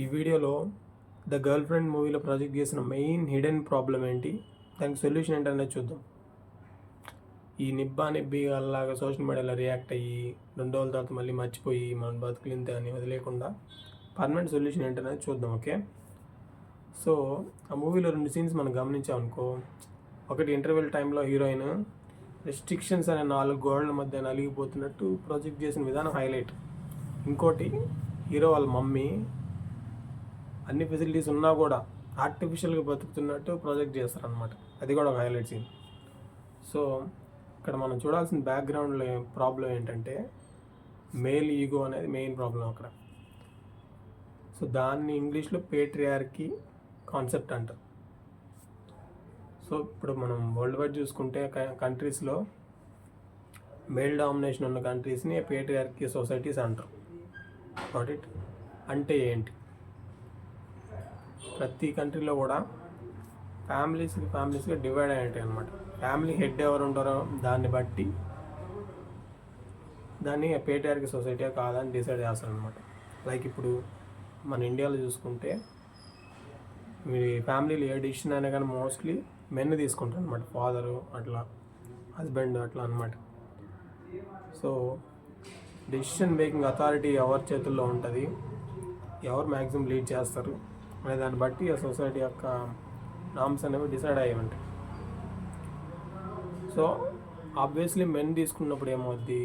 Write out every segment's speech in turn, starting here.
ఈ వీడియోలో the girl friend మూవీలో ప్రాజెక్ట్ చేసిన మెయిన్ హిడెన్ ప్రాబ్లం ఏంటి, దానికి సొల్యూషన్ ఏంటనేది చూద్దాం. ఈ నిబ్బి అలాగా సోషల్ మీడియాలో రియాక్ట్ అయ్యి 2 రోజుల తర్వాత మళ్ళీ మర్చిపోయి మనం బతుకులింతే అని వదిలేకుండా పర్మనెంట్ సొల్యూషన్ ఏంటనేది చూద్దాం. ఓకే, సో ఆ మూవీలో 2 సీన్స్ మనం గమనించామనుకో. ఒకటి, ఇంటర్వెల్ టైంలో హీరోయిన్ రెస్ట్రిక్షన్స్ అనే 4 గోడల మధ్య నలిగిపోతున్నట్టు ప్రాజెక్ట్ చేసిన విధానం హైలైట్. ఇంకోటి, హీరో వాళ్ళ మమ్మీ అన్ని ఫెసిలిటీస్ ఉన్నా కూడా ఆర్టిఫిషియల్గా బతుకుతున్నట్టు ప్రాజెక్ట్ చేస్తారనమాట. అది కూడా ఒక హైలైట్ సీన్. సో ఇక్కడ మనం చూడాల్సిన బ్యాక్గ్రౌండ్లో ప్రాబ్లం ఏంటంటే మేల్ ఈగో అనేది మెయిన్ ప్రాబ్లం అక్కడ. సో దాన్ని ఇంగ్లీష్లో పేట్రియార్కీ కాన్సెప్ట్ అంటారు. సో ఇప్పుడు మనం వరల్డ్ వైడ్ చూసుకుంటే కంట్రీస్లో మేల్ డామినేషన్ ఉన్న కంట్రీస్ని పేట్రియార్కీ సొసైటీస్ అంటారు. Got it? అంటే ఏంటి? ప్రతి కంట్రీలో కూడా ఫ్యామిలీస్గా డివైడ్ అయ్యి ఉంటాయి అనమాట. ఫ్యామిలీ హెడ్ ఎవరు ఉంటారో దాన్ని బట్టి దాన్ని పేట్రియార్కీ సొసైటీ కాదని డిసైడ్ చేస్తారనమాట. లైక్ ఇప్పుడు మన ఇండియాలో చూసుకుంటే మీ ఫ్యామిలీలో ఏ డిసిషన్ అయినా కానీ మోస్ట్లీ మెన్ తీసుకుంటారు అనమాట. ఫాదరు అట్లా, హస్బెండ్ అట్లా అనమాట. సో డెసిషన్ మేకింగ్ అథారిటీ ఎవరి చేతుల్లో ఉంటుంది, ఎవరు మ్యాక్సిమం లీడ్ చేస్తారు అనే దాన్ని బట్టి ఆ సొసైటీ యొక్క నామ్స్ అనేవి డిసైడ్ అయ్యి ఉంటాయి. సో ఆబ్వియస్లీ మెన్ తీసుకున్నప్పుడు ఏమవుద్ది,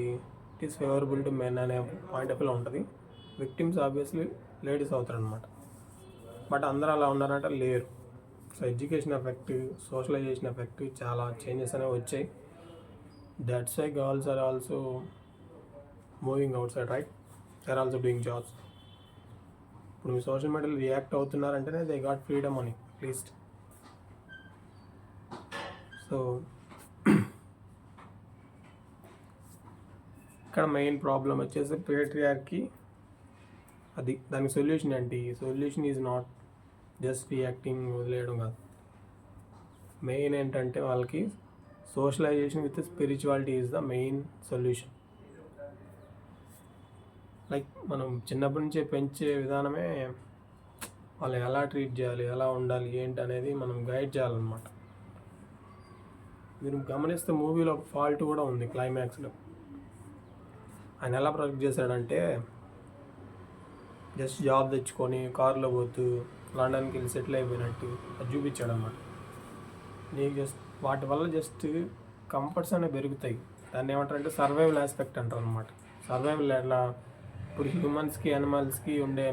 it is favourable to men అనే పాయింట్ ఆఫ్ వ్యూలో ఉంటుంది. విక్టిమ్స్ ఆబ్వియస్లీ లేడీస్ అవుతారు అనమాట. బట్ అందరూ అలా ఉన్నారంటే లేరు. So education effect, socialisation effect, చాలా చేంజెస్ అనేవి వచ్చాయి. That's why girls are also moving outside, right? They are also doing jobs. ఇప్పుడు మీ సోషల్ మీడియాలో రియాక్ట్ అవుతున్నారంటేనే దే గాట్ ఫ్రీడమ్ అని అట్లీస్ట్. సో ఇక్కడ మెయిన్ ప్రాబ్లం వచ్చేసి పేట్రియార్కీ. అది దానికి సొల్యూషన్ ఏంటి? Solution is not just reacting, వదిలేయడం కాదు. మెయిన్ ఏంటంటే వాళ్ళకి socialisation with spirituality is the main solution. Like మనం చిన్నప్పటి నుంచే పెంచే విధానమే వాళ్ళు ఎలా ట్రీట్ చేయాలి, ఎలా ఉండాలి, ఏంటి అనేది మనం గైడ్ చేయాలన్నమాట. మీరు గమనిస్తే మూవీలో ఒక ఫాల్ట్ కూడా ఉంది. క్లైమాక్స్లో ఆయన ఎలా ప్రొజెక్ట్ చేశాడంటే జస్ట్ జాబ్ తెచ్చుకొని కారులో పోతూ లండన్కి వెళ్ళి సెటిల్ అయిపోయినట్టు అది చూపించాడు అనమాట. నీకు జస్ట్ వాటి వల్ల జస్ట్ కంఫర్ట్స్ అనేవి పెరుగుతాయి. దాన్ని ఏమంటారంటే సర్వైవల్ ఆస్పెక్ట్ అంటారు అనమాట. సర్వైవల్ ఎలా, ఇప్పుడు హ్యూమన్స్కి యానిమల్స్కి ఉండే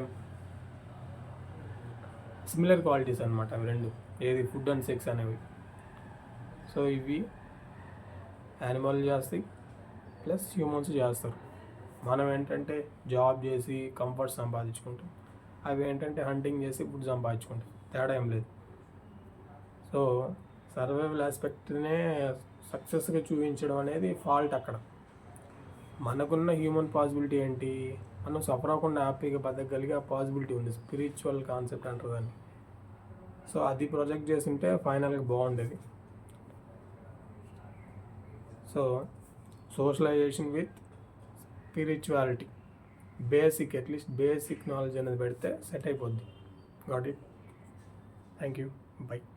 సిమిలర్ క్వాలిటీస్ అనమాట అవి రెండు. ఏది? ఫుడ్ అండ్ సెక్స్ అనేవి. సో ఇవి యానిమల్ చేస్తాయి ప్లస్ హ్యూమన్స్ చేస్తారు. మనం ఏంటంటే జాబ్ చేసి కంఫర్ట్ సంపాదించుకుంటాం, అవి ఏంటంటే హంటింగ్ చేసి ఫుడ్ సంపాదించుకుంటాం. తేడా ఏం లేదు. సో సర్వైవల్ ఆస్పెక్ట్నే సక్సెస్గా చూపించడం అనేది ఫాల్ట్ అక్కడ. మనకున్న హ్యూమన్ పాసిబిలిటీ ఏంటి? మనం సఫర్ అవ్వకుండా హ్యాపీగా బతకగలిగే ఆ పాసిబిలిటీ ఉంది. స్పిరిచువల్ కాన్సెప్ట్ అంటారు దాన్ని. సో అది ప్రొజెక్ట్ చేస్తుంటే ఫైనల్గా బాగుండేది. So socialisation with spirituality, basic, at least basic knowledge అనేది పెడితే సెట్ అయిపోద్ది. Got it? Thank you, by.